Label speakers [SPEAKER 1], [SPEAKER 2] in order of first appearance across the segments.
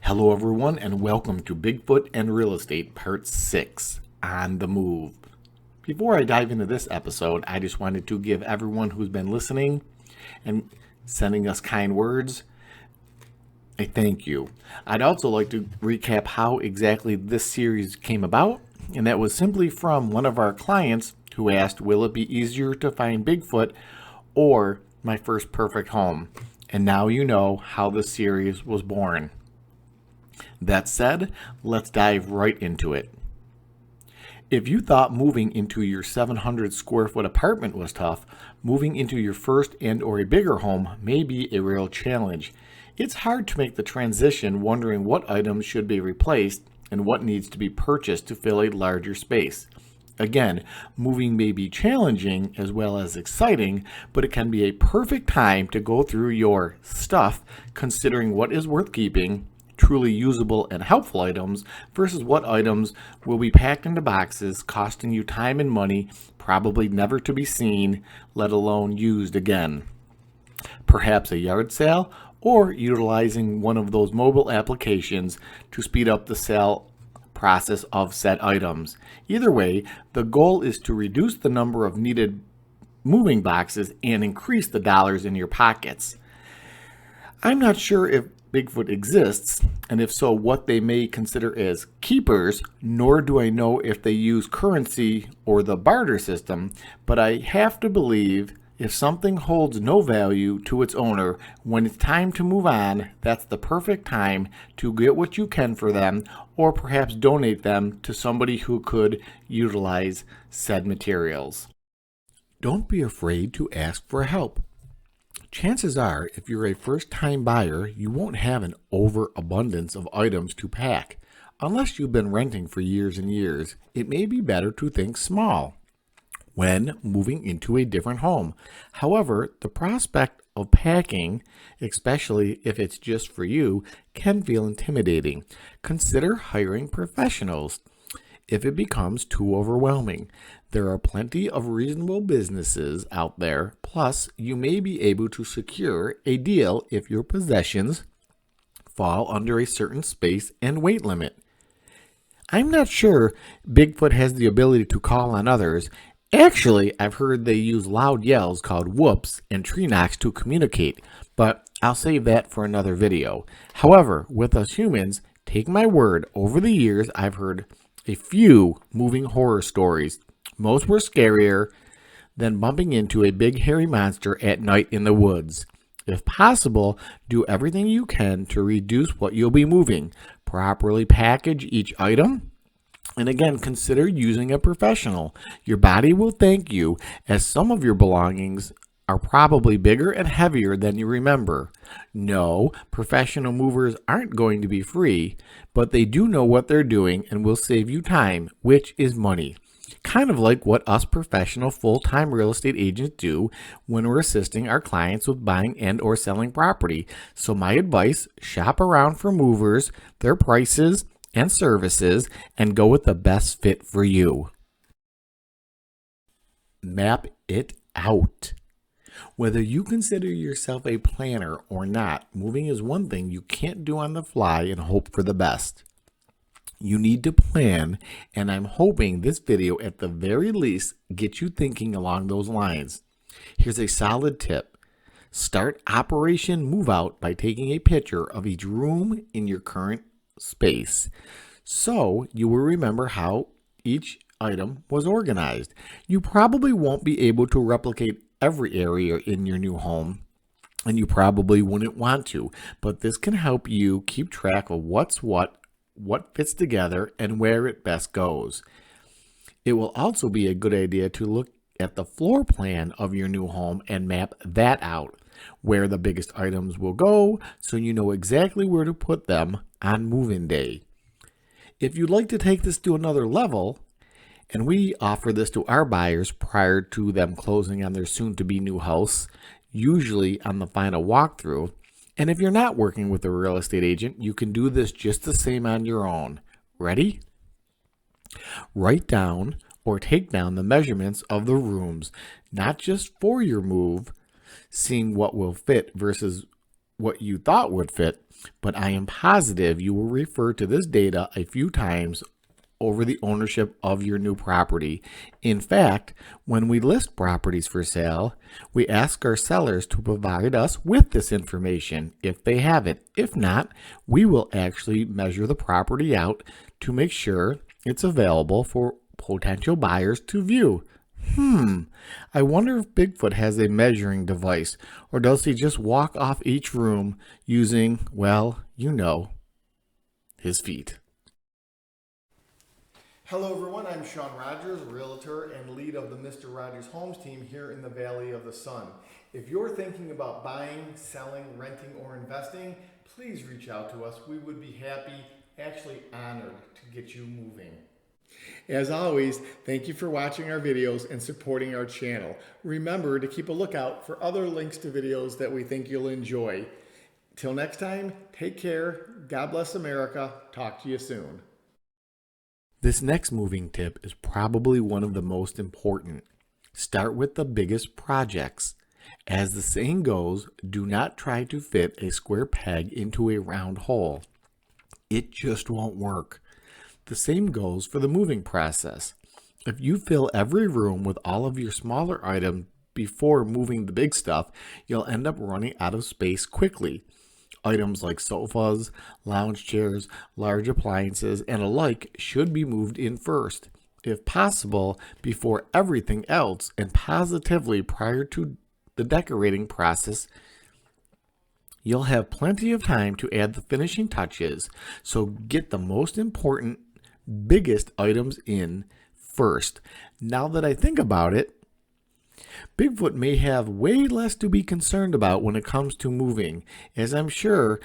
[SPEAKER 1] Hello, everyone, and welcome to Bigfoot and Real Estate Part 6 On the Move. Before I dive into this episode, I just wanted to give everyone who's been listening and sending us kind words a thank you. I'd also like to recap how exactly this series came about, and that was simply from one of our clients who asked, will it be easier to find Bigfoot or my first perfect home? And now you know how the series was born. That said, let's dive right into it. If you thought moving into your 700 square foot apartment was tough, moving into your first and or a bigger home may be a real challenge. It's hard to make the transition, wondering what items should be replaced and what needs to be purchased to fill a larger space. Again, moving may be challenging as well as exciting, but it can be a perfect time to go through your stuff, considering what is worth keeping, truly usable and helpful items, versus what items will be packed into boxes, costing you time and money, probably never to be seen, let alone used again. Perhaps a yard sale, or utilizing one of those mobile applications to speed up the sale process of said items. Either way, the goal is to reduce the number of needed moving boxes and increase the dollars in your pockets. I'm not sure if Bigfoot exists, and if so, what they may consider as keepers, nor do I know if they use currency or the barter system, but I have to believe if something holds no value to its owner, when it's time to move on, that's the perfect time to get what you can for them, or perhaps donate them to somebody who could utilize said materials. Don't be afraid to ask for help. Chances are, if you're a first-time buyer, you won't have an overabundance of items to pack. Unless you've been renting for years and years, it may be better to think small when moving into a different home. However, the prospect of packing, especially if it's just for you, can feel intimidating. Consider hiring professionals if it becomes too overwhelming. There are plenty of reasonable businesses out there, plus you may be able to secure a deal if your possessions fall under a certain space and weight limit. I'm not sure Bigfoot has the ability to call on others. Actually, I've heard they use loud yells called whoops and tree knocks to communicate, but I'll save that for another video. However, with us humans, take my word, over the years I've heard a few moving horror stories. Most were scarier than bumping into a big hairy monster at night in the woods. If possible, do everything you can to reduce what you'll be moving. Properly package each item. And again, consider using a professional. Your body will thank you, as some of your belongings are probably bigger and heavier than you remember. No, professional movers aren't going to be free, but they do know what they're doing and will save you time, which is money. Kind of like what us professional full-time real estate agents do when we're assisting our clients with buying and or selling property. So my advice, shop around for movers, their prices, and services, and go with the best fit for you. Map it out. Whether you consider yourself a planner or not, moving is one thing you can't do on the fly and hope for the best. You need to plan, and I'm hoping this video at the very least gets you thinking along those lines. Here's a solid tip. Start Operation Move Out by taking a picture of each room in your current space, so you will remember how each item was organized. You probably won't be able to replicate every area in your new home, and you probably wouldn't want to, but this can help you keep track of what's what fits together, and where it best goes. It will also be a good idea to look at the floor plan of your new home and map that out, where the biggest items will go, so you know exactly where to put them on move-in day. If you'd like to take this to another level, and we offer this to our buyers prior to them closing on their soon-to-be new house, usually on the final walkthrough, and if you're not working with a real estate agent, you can do this just the same on your own. Ready? Write down or take down the measurements of the rooms, not just for your move, seeing what will fit versus what you thought would fit, but I am positive you will refer to this data a few times over the ownership of your new property. In fact, when we list properties for sale, we ask our sellers to provide us with this information if they have it. If not, we will actually measure the property out to make sure it's available for potential buyers to view. I wonder if Bigfoot has a measuring device, or does he just walk off each room using, well, you know, his feet. Hello everyone, I'm Shawn Rogers, Realtor and lead of the MisterRogersHomes team here in the Valley of the Sun. If you're thinking about buying, selling, renting, or investing, please reach out to us. We would be happy, actually honored to get you moving. As always, thank you for watching our videos and supporting our channel. Remember to keep a lookout for other links to videos that we think you'll enjoy. Till next time, take care. God bless America. Talk to you soon. This next moving tip is probably one of the most important. Start with the biggest projects. As the saying goes, do not try to fit a square peg into a round hole. It just won't work. The same goes for the moving process. If you fill every room with all of your smaller items before moving the big stuff, you'll end up running out of space quickly. Items like sofas, lounge chairs, large appliances, and alike should be moved in first, if possible, before everything else, and positively prior to the decorating process. You'll have plenty of time to add the finishing touches, so get the most important, biggest items in first. Now that I think about it, Bigfoot may have way less to be concerned about when it comes to moving, as I'm sure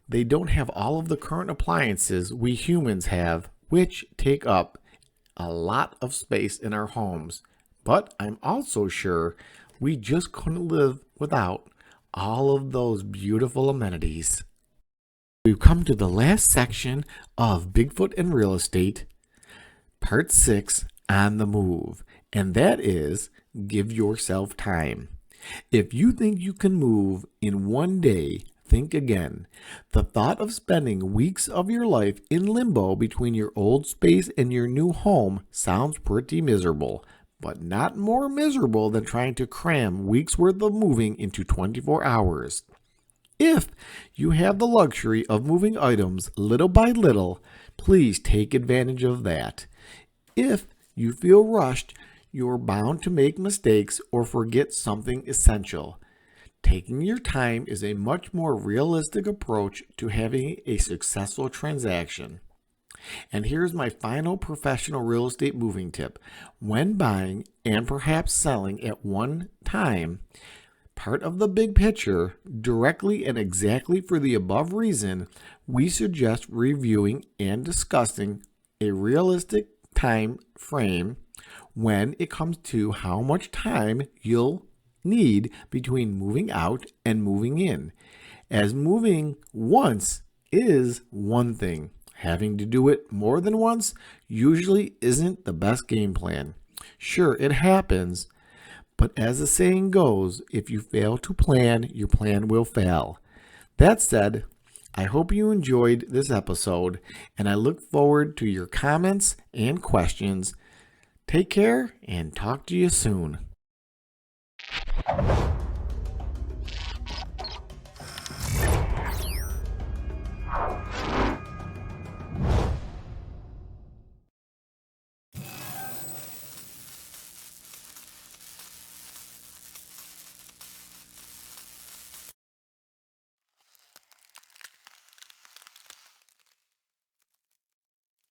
[SPEAKER 1] they don't have all of the current appliances we humans have, which take up a lot of space in our homes. But I'm also sure we just couldn't live without all of those beautiful amenities. We've come to the last section of Bigfoot and Real Estate, Part 6, On the Move, and that is give yourself time. If you think you can move in one day, think again. The thought of spending weeks of your life in limbo between your old space and your new home sounds pretty miserable, but not more miserable than trying to cram weeks worth of moving into 24 hours. If you have the luxury of moving items little by little, please take advantage of that. If you feel rushed, you're bound to make mistakes or forget something essential. Taking your time is a much more realistic approach to having a successful transaction. And here's my final professional real estate moving tip. When buying and perhaps selling at one time, part of the big picture, directly and exactly for the above reason, we suggest reviewing and discussing a realistic time frame when it comes to how much time you'll need between moving out and moving in, as moving once is one thing. Having to do it more than once usually isn't the best game plan. Sure, it happens, but as the saying goes, if you fail to plan, your plan will fail. That said, I hope you enjoyed this episode, and I look forward to your comments and questions. Take care and talk to you soon.